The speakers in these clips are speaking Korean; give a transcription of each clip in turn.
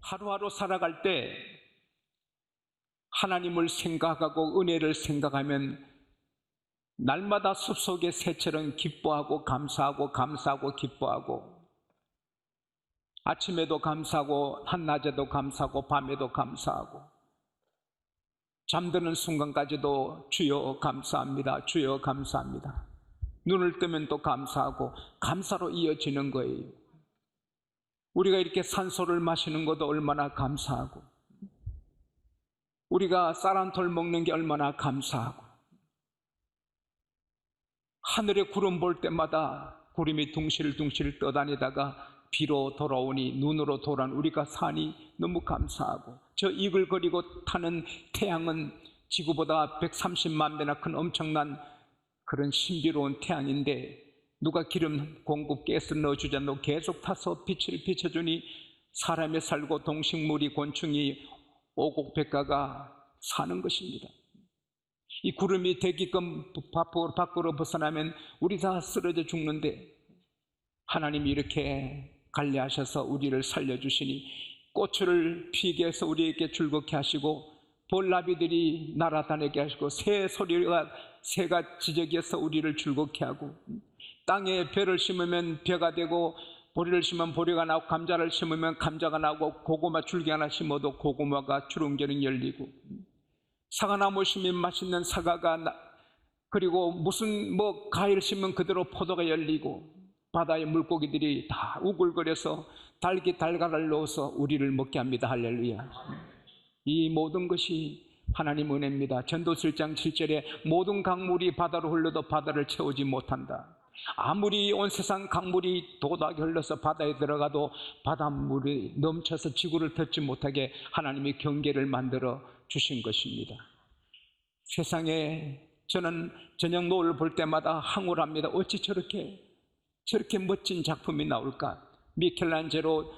하루하루 살아갈 때 하나님을 생각하고 은혜를 생각하면 날마다 숲속의 새처럼 기뻐하고 감사하고 감사하고 기뻐하고, 아침에도 감사하고 한낮에도 감사하고 밤에도 감사하고, 잠드는 순간까지도 주여 감사합니다, 주여 감사합니다. 눈을 뜨면 또 감사하고 감사로 이어지는 거예요. 우리가 이렇게 산소를 마시는 것도 얼마나 감사하고, 우리가 쌀 한 톨 먹는 게 얼마나 감사하고, 하늘에 구름 볼 때마다 구름이 둥실둥실 떠다니다가 비로 돌아오니 눈으로 돌아온 우리가 사니 너무 감사하고, 저 이글거리고 타는 태양은 지구보다 130만 배나 큰 엄청난 그런 신비로운 태양인데, 누가 기름 공급 가스 넣어주지 않고 계속 타서 빛을 비춰주니 사람이 살고 동식물이 곤충이 오곡백과가 사는 것입니다. 이 구름이 대기끔 밖으로 벗어나면 우리 다 쓰러져 죽는데, 하나님이 이렇게 관리하셔서 우리를 살려주시니 꽃을 피게 해서 우리에게 즐겁게 하시고, 벌나비들이 날아다니게 하시고, 새가 지저귀에서 우리를 즐겁게 하고, 땅에 벼를 심으면 벼가 되고, 보리를 심으면 보리가 나오고, 감자를 심으면 감자가 나오고, 고구마 줄기 하나 심어도 고구마가 주렁주렁 열리고, 사과나무 심으면 맛있는 사과가 그리고 무슨 과일 심으면 그대로 포도가 열리고, 바다의 물고기들이 다 우글거려서 달걀을 넣어서 우리를 먹게 합니다. 할렐루야. 이 모든 것이 하나님 은혜입니다. 전도서 1장 7절에 모든 강물이 바다로 흘러도 바다를 채우지 못한다. 아무리 온 세상 강물이 도닥이 흘러서 바다에 들어가도 바닷물이 넘쳐서 지구를 덮지 못하게 하나님이 경계를 만들어 주신 것입니다. 세상에 저는 저녁 노을 볼 때마다 황홀합니다. 어찌 저렇게 멋진 작품이 나올까? 미켈란젤로,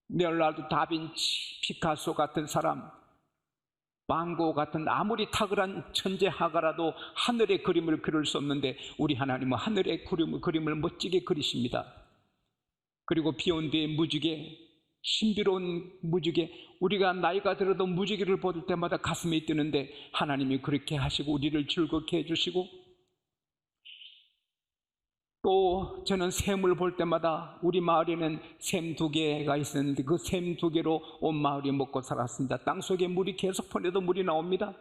레오나르도 다빈치, 피카소 같은 사람, 반고 같은 아무리 탁월한 천재화가라도 하늘의 그림을 그릴 수 없는데, 우리 하나님은 하늘의 그림을 멋지게 그리십니다. 그리고 비온 뒤에 무지개, 신비로운 무지개, 우리가 나이가 들어도 무지개를 볼 때마다 가슴이 뛰는데 하나님이 그렇게 하시고 우리를 즐겁게 해주시고, 또 저는 샘을 볼 때마다, 우리 마을에는 샘 2개가 있었는데 그 샘 2개로 온 마을이 먹고 살았습니다. 땅속에 물이 계속 퍼내도 물이 나옵니다.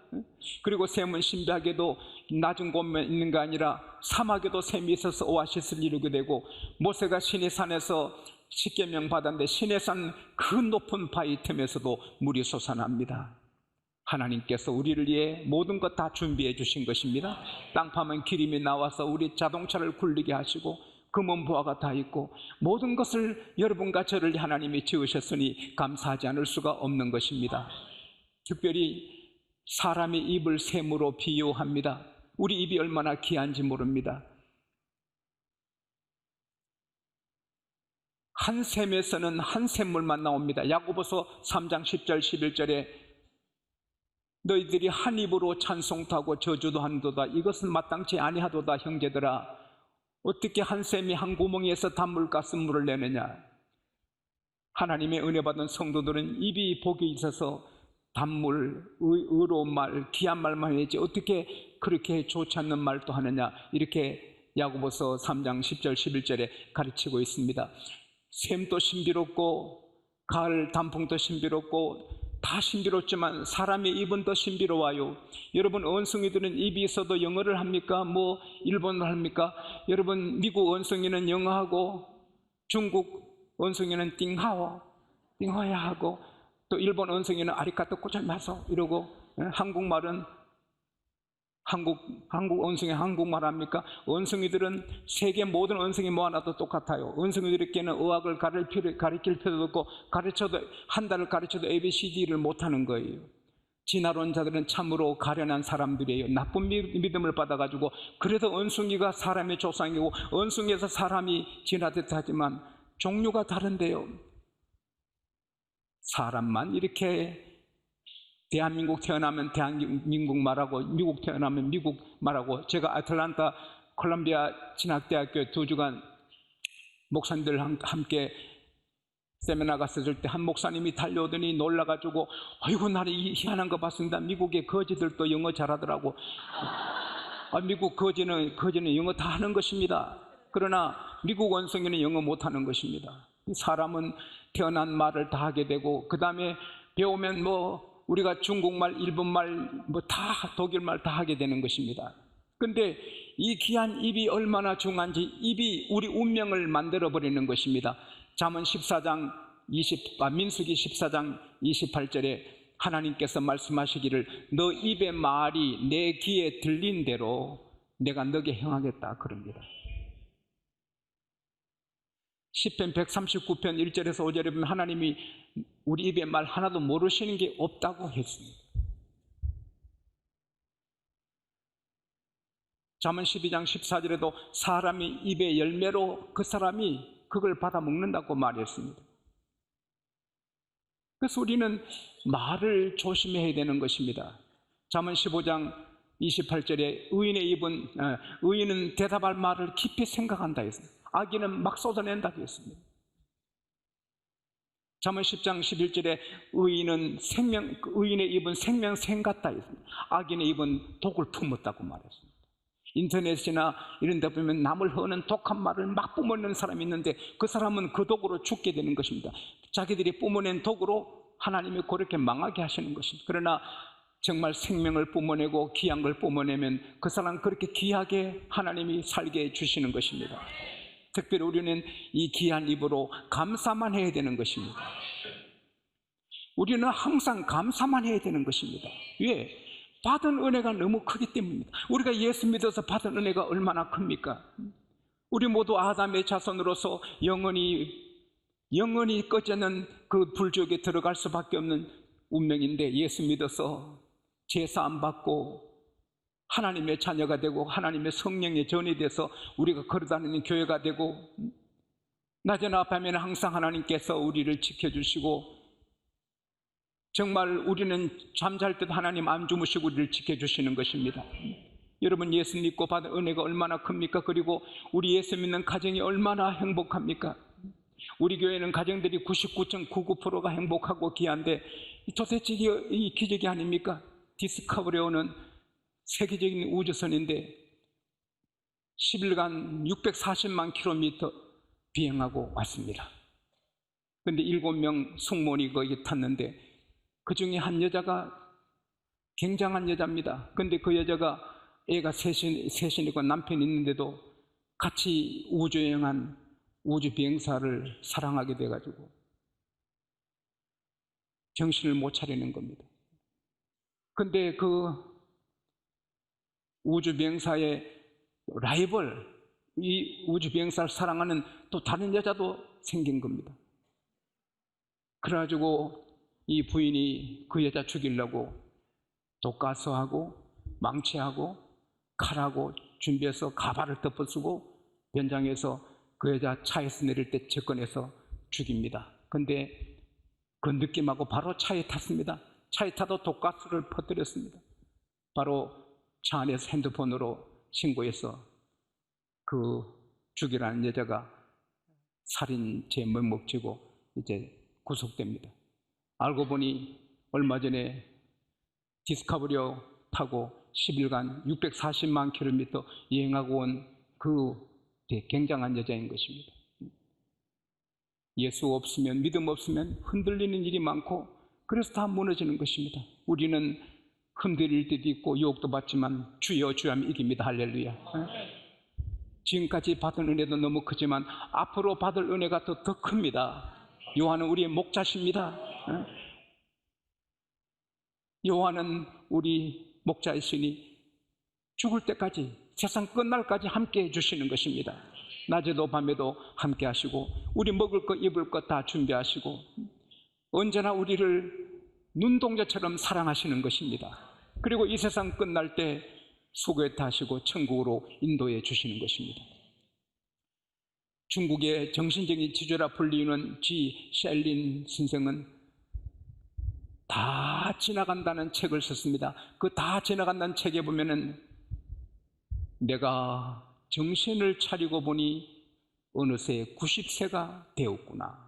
그리고 샘은 신비하게도 낮은 곳만 있는 게 아니라 사막에도 샘이 있어서 오아시스를 이루게 되고, 모세가 시내 산에서 십계명 받았는데 시내 산 그 높은 바위 틈에서도 물이 솟아납니다. 하나님께서 우리를 위해 모든 것 다 준비해 주신 것입니다. 땅 파면 기름이 나와서 우리 자동차를 굴리게 하시고, 금은 보화가 다 있고, 모든 것을 여러분과 저를 하나님이 지으셨으니 감사하지 않을 수가 없는 것입니다. 특별히 사람의 입을 샘으로 비유합니다. 우리 입이 얼마나 귀한지 모릅니다. 한 샘에서는 한 샘물만 나옵니다. 야고보서 3장 10절 11절에 너희들이 한 입으로 찬송도 하고 저주도 한도다. 이것은 마땅치 아니하도다. 형제들아, 어떻게 한 샘이 한 구멍에서 단물가스 물을 내느냐. 하나님의 은혜 받은 성도들은 입이 복이 있어서 단물, 의로운 말, 귀한 말만 해야지 어떻게 그렇게 좋지 않는 말도 하느냐. 이렇게 야고보서 3장 10절 11절에 가르치고 있습니다. 샘도 신비롭고 가을 단풍도 신비롭고 다 신비롭지만 사람의 입은 더 신비로워요. 여러분, 원숭이들은 입이 있어도 영어를 합니까? 일본어를 합니까? 여러분, 미국 원숭이는 영어하고 중국 원숭이는 띵하야 하고, 또 일본 원숭이는 아리카토 고자이마소 이러고, 한국말은 한국 원숭이 한국말 합니까? 원숭이들은 세계 모든 원숭이 모아놔도 똑같아요. 원숭이들에게는 의학을 가르칠 필요도 없고, 한 달을 가르쳐도 ABCD를 못하는 거예요. 진화론자들은 참으로 가련한 사람들이에요. 나쁜 믿음을 받아가지고, 그래도 원숭이가 사람의 조상이고 원숭이에서 사람이 진화됐다 하지만 종류가 다른데요. 사람만 이렇게 대한민국 태어나면 대한민국 말하고, 미국 태어나면 미국 말하고. 제가 아틀란타 콜롬비아 진학대학교 2주간 목사님들 함께 세미나 갔을 때 한 목사님이 달려오더니 놀라가지고, 아이고, 나는 이 희한한 거 봤습니다. 미국의 거지들도 영어 잘하더라고. 미국 거지는 영어 다 하는 것입니다. 그러나 미국 원숭이는 영어 못하는 것입니다. 사람은 태어난 말을 다 하게 되고, 그 다음에 배우면 우리가 중국말, 일본말, 다 독일말 다 하게 되는 것입니다. 근데 이 귀한 입이 얼마나 중요한지, 입이 우리 운명을 만들어 버리는 것입니다. 잠언 14장 민수기 14장 28절에 하나님께서 말씀하시기를 너 입의 말이 내 귀에 들린 대로 내가 너게 행하겠다 그럽니다. 시편 139편 1절에서 5절에 보면 하나님이 우리 입의 말 하나도 모르시는 게 없다고 했습니다. 잠언 12장 14절에도 사람이 입의 열매로 그 사람이 그걸 받아 먹는다고 말했습니다. 그래서 우리는 말을 조심해야 되는 것입니다. 잠언 15장 28절에 의인은 대답할 말을 깊이 생각한다 했습니다. 악인은 막 쏟아낸다고 했습니다. 잠언 10장 11절에 의인의 입은 생명샘 같다 했습니다. 악인의 입은 독을 품었다고 말했습니다. 인터넷이나 이런 데 보면 남을 허는 독한 말을 막 뿜어내는 사람이 있는데 그 사람은 그 독으로 죽게 되는 것입니다. 자기들이 뿜어낸 독으로 하나님이 그렇게 망하게 하시는 것입니다. 그러나 정말 생명을 뿜어내고 귀한 걸 뿜어내면 그 사람 그렇게 귀하게 하나님이 살게 해주시는 것입니다. 특별히 우리는 이 귀한 입으로 감사만 해야 되는 것입니다. 우리는 항상 감사만 해야 되는 것입니다. 왜? 받은 은혜가 너무 크기 때문입니다. 우리가 예수 믿어서 받은 은혜가 얼마나 큽니까? 우리 모두 아담의 자손으로서 영원히 꺼지는 그 불지옥에 들어갈 수밖에 없는 운명인데, 예수 믿어서 제사 안 받고 하나님의 자녀가 되고 하나님의 성령의 전이 돼서 우리가 걸어다니는 교회가 되고, 낮이나 밤에는 항상 하나님께서 우리를 지켜주시고, 정말 우리는 잠잘 때도 하나님 안 주무시고 우리를 지켜주시는 것입니다. 여러분, 예수 믿고 받은 은혜가 얼마나 큽니까? 그리고 우리 예수 믿는 가정이 얼마나 행복합니까? 우리 교회는 가정들이 99.99%가 행복하고 귀한데, 도대체 이 기적이 아닙니까? 디스커버리오는 세계적인 우주선인데 10일간 640만 킬로미터 비행하고 왔습니다. 그런데 7명 승무원이 거기 탔는데 그 중에 한 여자가 굉장한 여자입니다. 그런데 그 여자가 애가 셋이니까 남편이 있는데도 같이 우주여행한 우주비행사를 사랑하게 돼가지고 정신을 못 차리는 겁니다. 그런데 그 우주비행사의 라이벌, 이 우주비행사를 사랑하는 또 다른 여자도 생긴 겁니다. 그래가지고 이 부인이 그 여자 죽이려고 독가스하고 망치하고 칼하고 준비해서 가발을 덮어쓰고 변장해서 그 여자 차에서 내릴 때 접근해서 죽입니다. 근데 그 느낌하고 바로 차에 탔습니다. 차에 타도 독가스를 퍼뜨렸습니다. 바로 차 안에서 핸드폰으로 신고해서 그 죽이라는 여자가 살인죄 명목지고 이제 구속됩니다. 알고 보니 얼마 전에 디스커버리오 타고 10일간 640만 킬로미터 여행하고 온 그 굉장한 여자인 것입니다. 예수 없으면, 믿음 없으면 흔들리는 일이 많고 그래서 다 무너지는 것입니다. 우리는 흔들릴 때도 있고 유혹도 받지만 주여 주여 하면 이깁니다. 할렐루야. 지금까지 받은 은혜도 너무 크지만 앞으로 받을 은혜가 더 큽니다. 요한은 우리의 목자십니다. 요한은 우리 목자이시니 죽을 때까지, 세상 끝날까지 함께 해주시는 것입니다. 낮에도 밤에도 함께 하시고 우리 먹을 것 입을 것 다 준비하시고 언제나 우리를 눈동자처럼 사랑하시는 것입니다. 그리고 이 세상 끝날 때 수고에 타시고 천국으로 인도해 주시는 것입니다. 중국의 정신적인 지주라 불리는 지 셀린 선생은 다 지나간다는 책을 썼습니다. 그 다 지나간다는 책에 보면은 내가 정신을 차리고 보니 어느새 90세가 되었구나.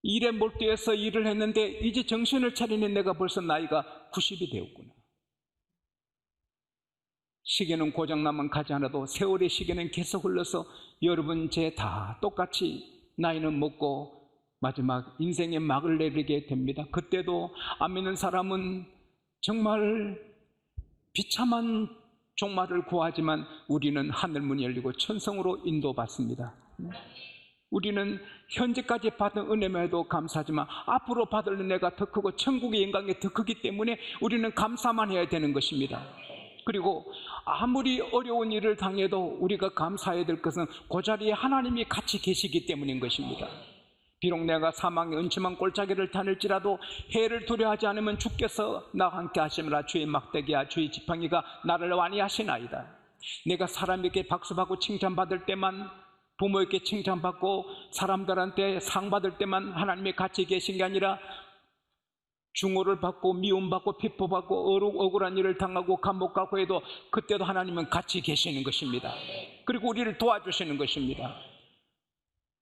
일에 몰두해서 일을 했는데 이제 정신을 차리는 내가 벌써 나이가 90이 되었구나. 시계는 고장나면 가지 않아도 세월의 시계는 계속 흘러서 여러분 제 다 똑같이 나이는 먹고 마지막 인생의 막을 내리게 됩니다. 그때도 안 믿는 사람은 정말 비참한 종말을 구하지만 우리는 하늘문이 열리고 천성으로 인도받습니다. 우리는 현재까지 받은 은혜에도 감사하지만 앞으로 받을 은혜가 더 크고 천국의 영광이 더 크기 때문에 우리는 감사만 해야 되는 것입니다. 그리고 아무리 어려운 일을 당해도 우리가 감사해야 될 것은 그 자리에 하나님이 같이 계시기 때문인 것입니다. 비록 내가 사망의 은침한 골짜기를 다닐지라도 해를 두려워하지 않으면 주께서 나와 함께 하심이라. 주의 막대기와 주의 지팡이가 나를 완이하시나이다. 내가 사람에게 박수받고 칭찬받을 때만, 부모에게 칭찬받고 사람들한테 상 받을 때만 하나님이 같이 계신 게 아니라 중호를 받고 미움받고 핍박받고 억울한 일을 당하고 감옥 가고 해도 그때도 하나님은 같이 계시는 것입니다. 그리고 우리를 도와주시는 것입니다.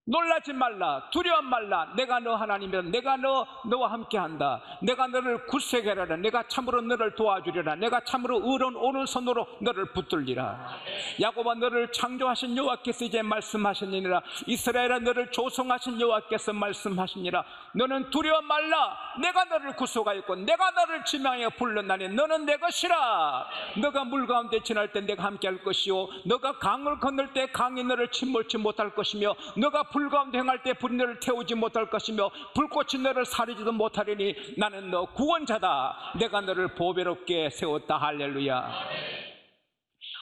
놀라지 말라, 두려워 말라. 내가 너 하나님이다. 내가 너와 함께한다. 내가 너를 굳세게 하라. 내가 참으로 너를 도와주리라. 내가 참으로 의로운 오른손으로 너를 붙들리라. 야곱아, 너를 창조하신 여호와께서 이제 말씀하시니라. 이스라엘아, 너를 조성하신 여호와께서 말씀하시니라. 너는 두려워 말라. 내가 너를 구속하였고 내가 너를 지명하여 불렀나니 너는 내 것이라. 너가 물 가운데 지날 때 내가 함께할 것이요, 너가 강을 건널 때 강이 너를 침몰치 못할 것이며, 너가 불 가운데 행할 때 불이 너를 태우지 못할 것이며 불꽃이 너를 사리지도 못하리니 나는 너 구원자다. 내가 너를 보배롭게 세웠다. 할렐루야.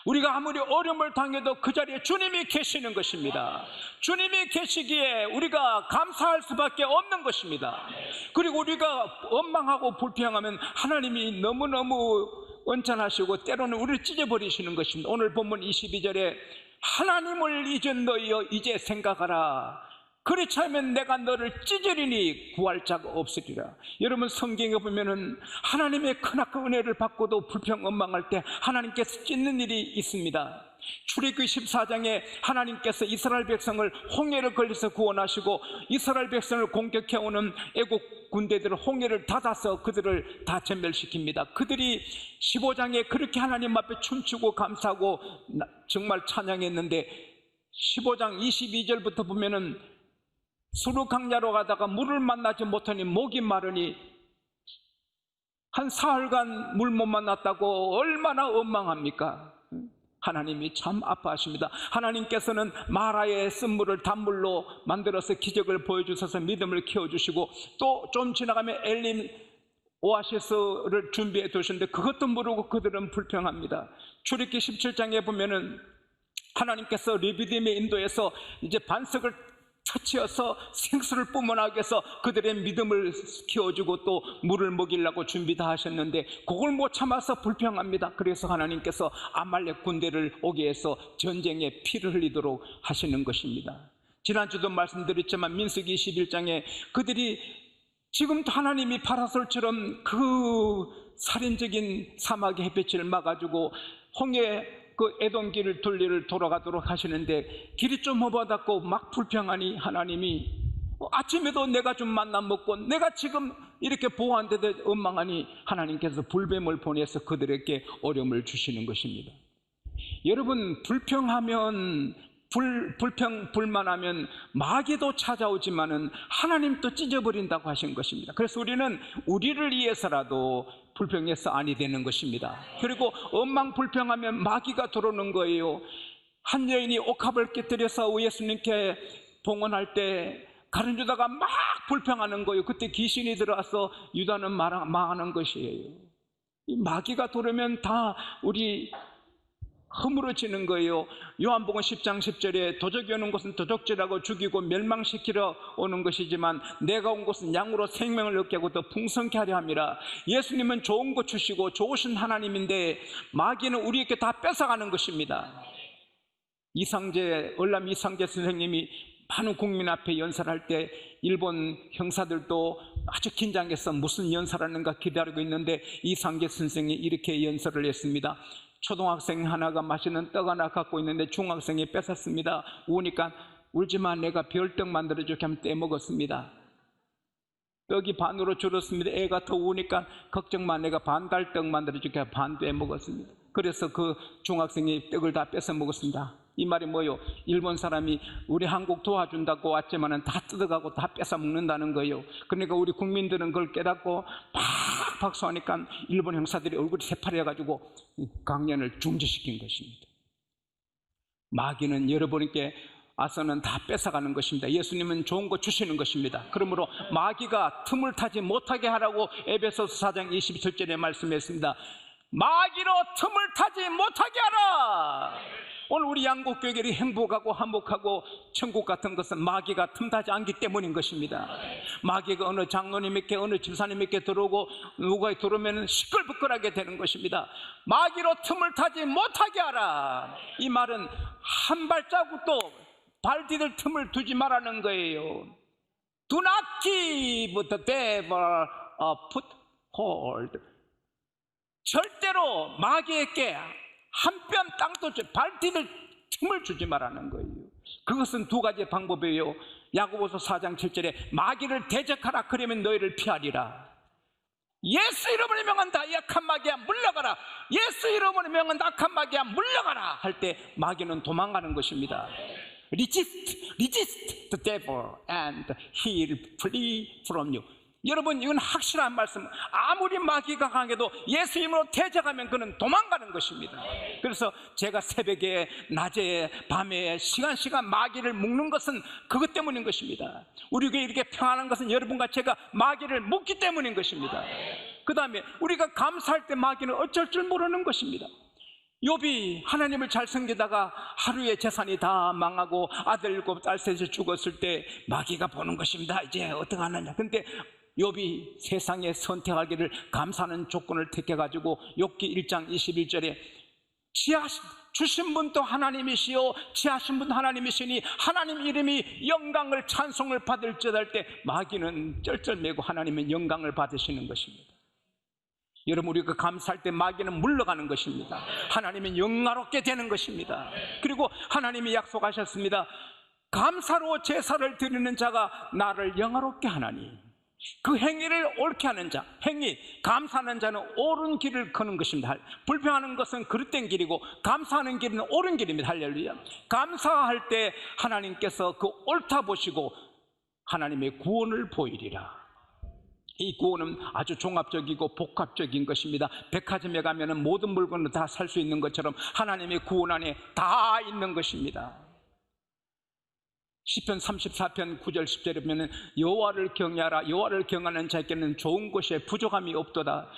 우리가 아무리 어려움을 당해도 그 자리에 주님이 계시는 것입니다. 주님이 계시기에 우리가 감사할 수밖에 없는 것입니다. 그리고 우리가 원망하고 불평하면 하나님이 너무너무 언짢으시고 때로는 우리를 찢어버리시는 것입니다. 오늘 본문 22절에 하나님을 잊은 너희여 이제 생각하라. 그렇지 않으면 내가 너를 찢으리니 구할 자가 없으리라. 여러분, 성경에 보면은 하나님의 크나큰 은혜를 받고도 불평 원망할 때 하나님께서 찢는 일이 있습니다. 출애굽기 14장에 하나님께서 이스라엘 백성을 홍해를 걸려서 구원하시고 이스라엘 백성을 공격해오는 애국 군대들을 홍해를 닫아서 그들을 다 전멸시킵니다. 그들이 15장에 그렇게 하나님 앞에 춤추고 감사하고 정말 찬양했는데 15장 22절부터 보면은 수르 강야로 가다가 물을 만나지 못하니 목이 마르니 한 사흘간 물 못 만났다고 얼마나 원망합니까? 하나님이 참 아파하십니다. 하나님께서는 마라의 쓴물을 단물로 만들어서 기적을 보여주셔서 믿음을 키워주시고 또 좀 지나가면 엘림 오아시스를 준비해 두셨는데 그것도 모르고 그들은 불평합니다. 출애굽기 17장에 보면은 하나님께서 르비딤의 인도에서 이제 반석을 터치어서 생수를 뿜어나게 해서 그들의 믿음을 키워주고 또 물을 먹이려고 준비 다 하셨는데 그걸 못 참아서 불평합니다. 그래서 하나님께서 아말렉 군대를 오게 해서 전쟁에 피를 흘리도록 하시는 것입니다. 지난주도 말씀드렸지만 민수기 21장에 그들이 지금도 하나님이 파라솔처럼 그 살인적인 사막의 햇빛을 막아주고 홍해 그 에돔길을 둘리를 돌아가도록 하시는데 길이 좀 험하다고 막 불평하니 하나님이 아침에도 내가 좀 만나 먹고 내가 지금 이렇게 보호한데도 원망하니 하나님께서 불뱀을 보내서 그들에게 어려움을 주시는 것입니다. 여러분, 불평하면 불만하면 마귀도 찾아오지만은 하나님도 찢어버린다고 하신 것입니다. 그래서 우리는 우리를 위해서라도 불평해서 아니 되는 것입니다. 그리고 원망 불평하면 마귀가 들어오는 거예요. 한 여인이 옥합을 깨뜨려서 예수님께 봉헌할 때 가룟 유다가 막 불평하는 거예요. 그때 귀신이 들어와서 유다는 망하는 것이에요. 이 마귀가 들어오면 다 우리 허물어지는 거예요. 요한복음 10장 10절에 도적이 오는 것은 도적질하고 죽이고 멸망시키러 오는 것이지만 내가 온 것은 양으로 생명을 얻게 하고 더 풍성케 하려 함이라. 예수님은 좋은 것 주시고 좋으신 하나님인데 마귀는 우리에게 다 뺏어가는 것입니다. 얼람 이상재 선생님이 많은 국민 앞에 연설할 때 일본 형사들도 아주 긴장해서 무슨 연설하는가 기다리고 있는데 이상재 선생이 이렇게 연설을 했습니다. 초등학생 하나가 맛있는 떡 하나 갖고 있는데 중학생이 뺏었습니다. 우니까 울지마, 내가 별떡 만들어줄게 하면 떼먹었습니다. 떡이 반으로 줄었습니다. 애가 더우니까 걱정 마, 내가 반달 떡 만들어줄게. 반도 해 먹었습니다. 그래서 그 중학생이 떡을 다 뺏어 먹었습니다. 이 말이 뭐요? 일본 사람이 우리 한국 도와준다고 왔지만은 다 뜯어가고 다 뺏어 먹는다는 거예요. 그러니까 우리 국민들은 그걸 깨닫고 막 박수하니까 일본 형사들이 얼굴이 새파래가지고 강연을 중지시킨 것입니다. 마귀는 여러분께 와서는 다 뺏어가는 것입니다. 예수님은 좋은 거 주시는 것입니다. 그러므로 마귀가 틈을 타지 못하게 하라고 에베소서 4장 27절에 말씀했습니다. 마귀로 틈을 타지 못하게 하라. 오늘 우리 양국교회들이 행복하고 화목하고 천국 같은 것은 마귀가 틈타지 않기 때문인 것입니다. 마귀가 어느 장로님에게 어느 집사님에게 들어오고 누가 들어오면 시끌벅걸하게 되는 것입니다. 마귀로 틈을 타지 못하게 하라. 이 말은 한 발자국도 발 디딜 틈을 두지 말라는 거예요. Do not give the devil a foothold. 절대로 마귀에게 한 뼘 땅도 발 디딜 틈을 주지 말라는 거예요. 그것은 두 가지 방법이에요. 야고보서 4장 7절에 마귀를 대적하라. 그러면 너희를 피하리라. 예수 이름으로 명한다. 약한 마귀야 물러가라. 예수 이름으로 명한다. 악한 마귀야 물러가라. 할 때 마귀는 도망가는 것입니다. Resist the devil and he'll flee from you. 여러분, 이건 확실한 말씀. 아무리 마귀가 강해도 예수 이름으로 대적하면 그는 도망가는 것입니다. 그래서 제가 새벽에 낮에 밤에 시간 마귀를 묶는 것은 그것 때문인 것입니다. 우리 교회 이렇게 평안한 것은 여러분과 제가 마귀를 묶기 때문인 것입니다. 그 다음에 우리가 감사할 때 마귀는 어쩔 줄 모르는 것입니다. 욥이 하나님을 잘 섬기다가 하루에 재산이 다 망하고 아들 7, 딸 3이 죽었을 때 마귀가 보는 것입니다. 이제 어떡하느냐. 근데 욥이 세상에 선택하기를 감사하는 조건을 택해가지고 욥기 1장 21절에 주신 분도 하나님이시요 지하신 분도 하나님이시니 하나님 이름이 영광을 찬송을 받을지어다 할 때 마귀는 쩔쩔매고 하나님의 영광을 받으시는 것입니다. 여러분, 우리가 감사할 때 마귀는 물러가는 것입니다. 하나님은 영화롭게 되는 것입니다. 그리고 하나님이 약속하셨습니다. 감사로 제사를 드리는 자가 나를 영화롭게 하나니 그 행위를 옳게 하는 자, 감사하는 자는 옳은 길을 걷는 것입니다. 불평하는 것은 그릇된 길이고 감사하는 길은 옳은 길입니다. 할렐루야. 감사할 때 하나님께서 그 옳다 보시고 하나님의 구원을 보이리라. 이 구원은 아주 종합적이고 복합적인 것입니다. 백화점에 가면 모든 물건을 다 살 수 있는 것처럼 하나님의 구원 안에 다 있는 것입니다. 시편 34편 9절 10절에 보면 여호와를 경외하라. 여호와를 경외하는 자에게는 좋은 것에 부족함이 없도다.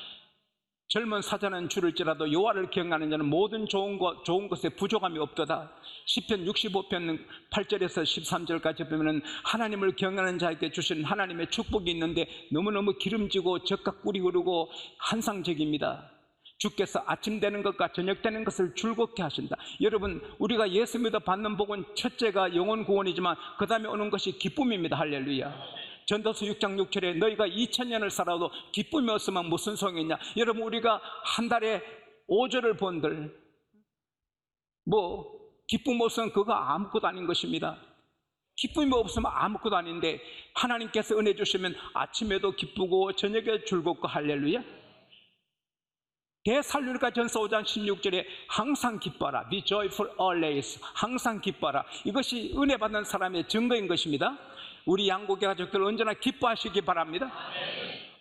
젊은 사자는 줄을지라도 여호와를 경외하는 자는 모든 좋은 것에 부족함이 없도다. 시편 65편 8절에서 13절까지 보면 하나님을 경외하는 자에게 주신 하나님의 축복이 있는데 너무너무 기름지고 적각 꿀이 흐르고 환상적입니다. 주께서 아침 되는 것과 저녁 되는 것을 즐겁게 하신다. 여러분, 우리가 예수 믿어 받는 복은 첫째가 영혼 구원이지만 그 다음에 오는 것이 기쁨입니다. 할렐루야. 전도서 6장 6절에 너희가 2000년을 살아도 기쁨이 없으면 무슨 소용이냐. 여러분, 우리가 한 달에 5절을 본들 기쁨 없으면 그거 아무것도 아닌 것입니다. 기쁨이 없으면 아무것도 아닌데 하나님께서 은혜 주시면 아침에도 기쁘고 저녁에 즐겁고 할렐루야. 데살로니가 전서 5장 16절에 항상 기뻐라. Be joyful always. 항상 기뻐라. 이것이 은혜 받는 사람의 증거인 것입니다. 우리 양고기 가족들 언제나 기뻐하시기 바랍니다.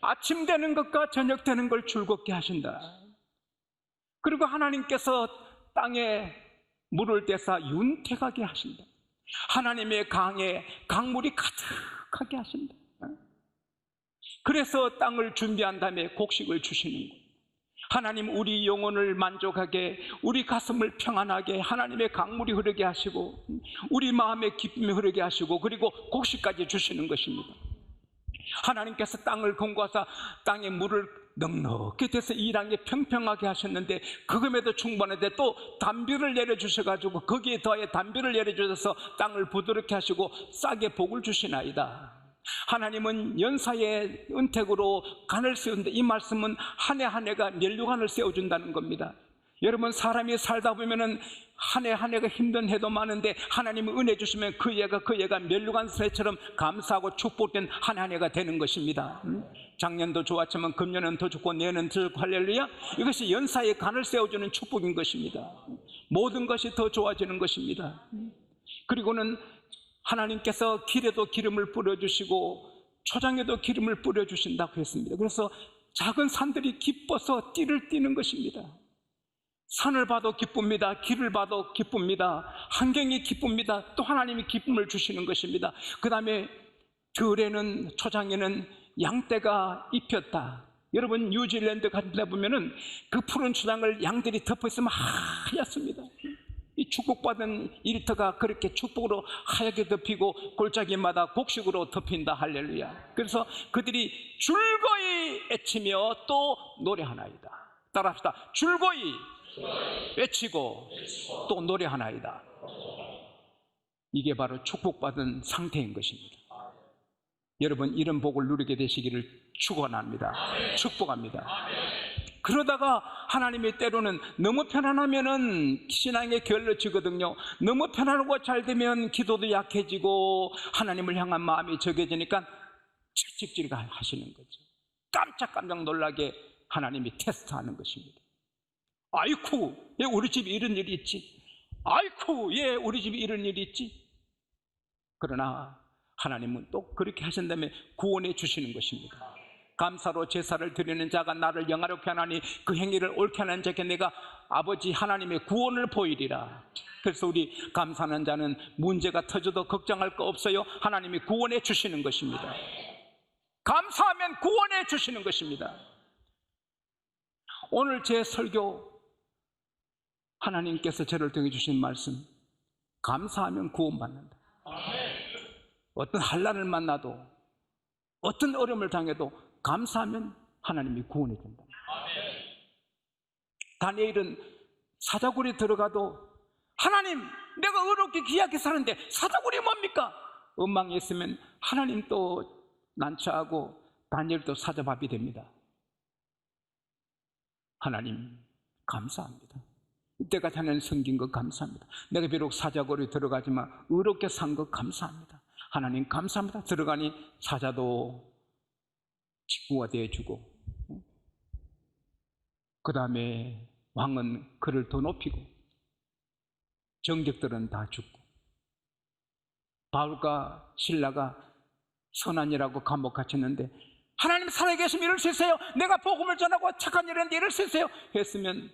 아침 되는 것과 저녁 되는 걸 즐겁게 하신다. 그리고 하나님께서 땅에 물을 떼사 윤택하게 하신다. 하나님의 강에 강물이 가득하게 하신다. 그래서 땅을 준비한 다음에 곡식을 주시는 거예요. 하나님, 우리 영혼을 만족하게, 우리 가슴을 평안하게 하나님의 강물이 흐르게 하시고 우리 마음에 기쁨이 흐르게 하시고 그리고 곡식까지 주시는 것입니다. 하나님께서 땅을 공고하사 땅에 물을 넉넉히 돼서 이 땅에 평평하게 하셨는데 그금에도 충분한데 또 담비를 내려주셔가지고 거기에 더해 담비를 내려주셔서 땅을 부드럽게 하시고 싹에 복을 주시나이다. 하나님은 연사의 은택으로 간을 세우는데 이 말씀은 한 해 한 해가 멸류관을 세워준다는 겁니다. 여러분, 사람이 살다 보면은 한 해 한 해가 힘든 해도 많은데 하나님이 은혜 주시면 그 해가 멸류관 새처럼 감사하고 축복된 한 해 한 해가 되는 것입니다. 작년도 좋았지만 금년은 더 좋고 내년은 더 좋고, 할렐루야. 이것이 연사의 간을 세워주는 축복인 것입니다. 모든 것이 더 좋아지는 것입니다. 그리고는 하나님께서 길에도 기름을 뿌려주시고 초장에도 기름을 뿌려주신다고 했습니다. 그래서 작은 산들이 기뻐서 띠를 띠는 것입니다. 산을 봐도 기쁩니다. 길을 봐도 기쁩니다. 환경이 기쁩니다. 또 하나님이 기쁨을 주시는 것입니다. 그 다음에 들에는, 초장에는 양떼가 입혔다. 여러분, 뉴질랜드 같은 데 보면은 그 푸른 초장을 양들이 덮어 있으면 하얗습니다. 이 축복받은 일터가 그렇게 축복으로 하얗게 덮이고 골짜기마다 곡식으로 덮인다. 할렐루야. 그래서 그들이 즐거이 외치며 또 노래하나이다. 따라합시다. 즐거이 외치고 또 노래하나이다. 이게 바로 축복받은 상태인 것입니다. 여러분, 이런 복을 누리게 되시기를 축원합니다. 축복합니다. 그러다가 하나님이 때로는 너무 편안하면은 신앙에 게을러지거든요. 너무 편안하고 잘 되면 기도도 약해지고 하나님을 향한 마음이 적해지니까 채찍질 하시는 거죠. 깜짝 놀라게 하나님이 테스트하는 것입니다. 아이쿠, 예, 우리 집에 이런 일이 있지. 아이쿠, 예, 우리 집에 이런 일이 있지. 그러나 하나님은 또 그렇게 하신 다음에 구원해 주시는 것입니다. 감사로 제사를 드리는 자가 나를 영화롭게 하나니 그 행위를 옳게 하는 자에게 내가 아버지 하나님의 구원을 보이리라. 그래서 우리 감사하는 자는 문제가 터져도 걱정할 거 없어요. 하나님이 구원해 주시는 것입니다. 감사하면 구원해 주시는 것입니다. 오늘 제 설교, 하나님께서 저를 통해 주신 말씀, 감사하면 구원받는다. 어떤 환난을 만나도, 어떤 어려움을 당해도 감사하면 하나님이 구원해 준다. 다니엘은 사자굴에 들어가도 하나님, 내가 의롭게 귀하게 사는데 사자굴이 뭡니까? 엉망이 있으면 하나님 또 난처하고 다니엘도 사자밥이 됩니다. 하나님 감사합니다. 이때까지 하나님 섬긴 것 감사합니다. 내가 비록 사자굴에 들어가지만 의롭게 산 것 감사합니다. 하나님 감사합니다. 들어가니 사자도 직구가 되어주고, 그 다음에 왕은 그를 더 높이고 정적들은 다 죽고, 바울과 실라가 선한 일하고 감옥 갇혔는데 하나님 살아계시면 이럴 수 있어요. 내가 복음을 전하고 착한 일 했는데 이럴 수 있어요 했으면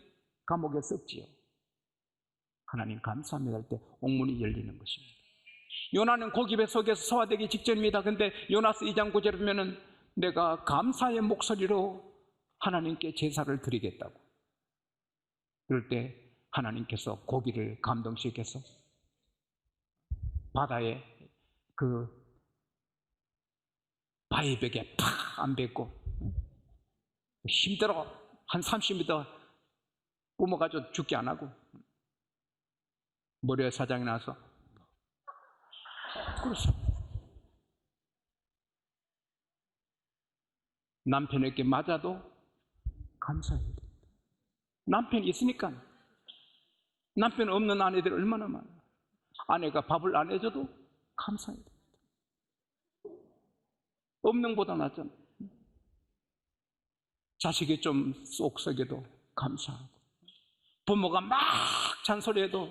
감옥에 썩지요. 하나님 감사합니다 할 때 옥문이 열리는 것입니다. 요나는 고기배 속에서 소화되기 직전입니다. 근데 요나서 2장 9절에 보면은 내가 감사의 목소리로 하나님께 제사를 드리겠다고. 그럴 때 하나님께서 고기를 감동시켜서 바다에 그 바위벽에 팍 안 뱉고 힘들어 한 30m 뿜어가지고 죽게 안 하고 모래 사장이 나서 그래서 남편에게 맞아도 감사해야 됩니다. 남편이 있으니까. 남편 없는 아내들 얼마나 많아요. 아내가 밥을 안 해줘도 감사해야 됩니다. 없는 것보다 낫잖아요. 자식이 좀 쏙썩여도 감사하고, 부모가 막 잔소리해도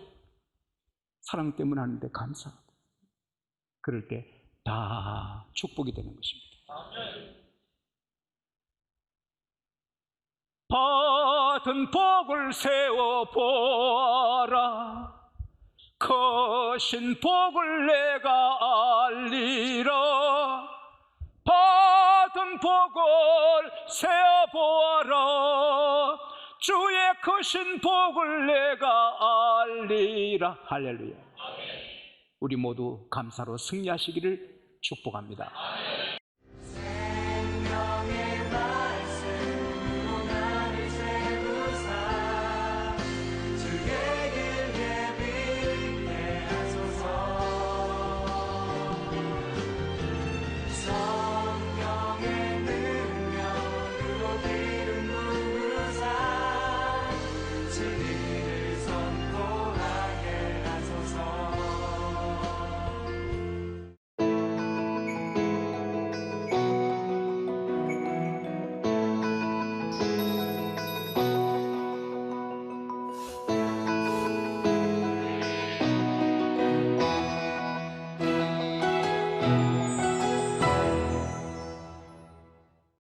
사랑 때문에 하는데 감사하고, 그럴 때 다 축복이 되는 것입니다. 받은 복을 세워보아라. 크신 복을 내가 알리라. 받은 복을 세워보아라. 주의 크신 복을 내가 알리라. 할렐루야. 우리 모두 감사로 승리하시기를 축복합니다.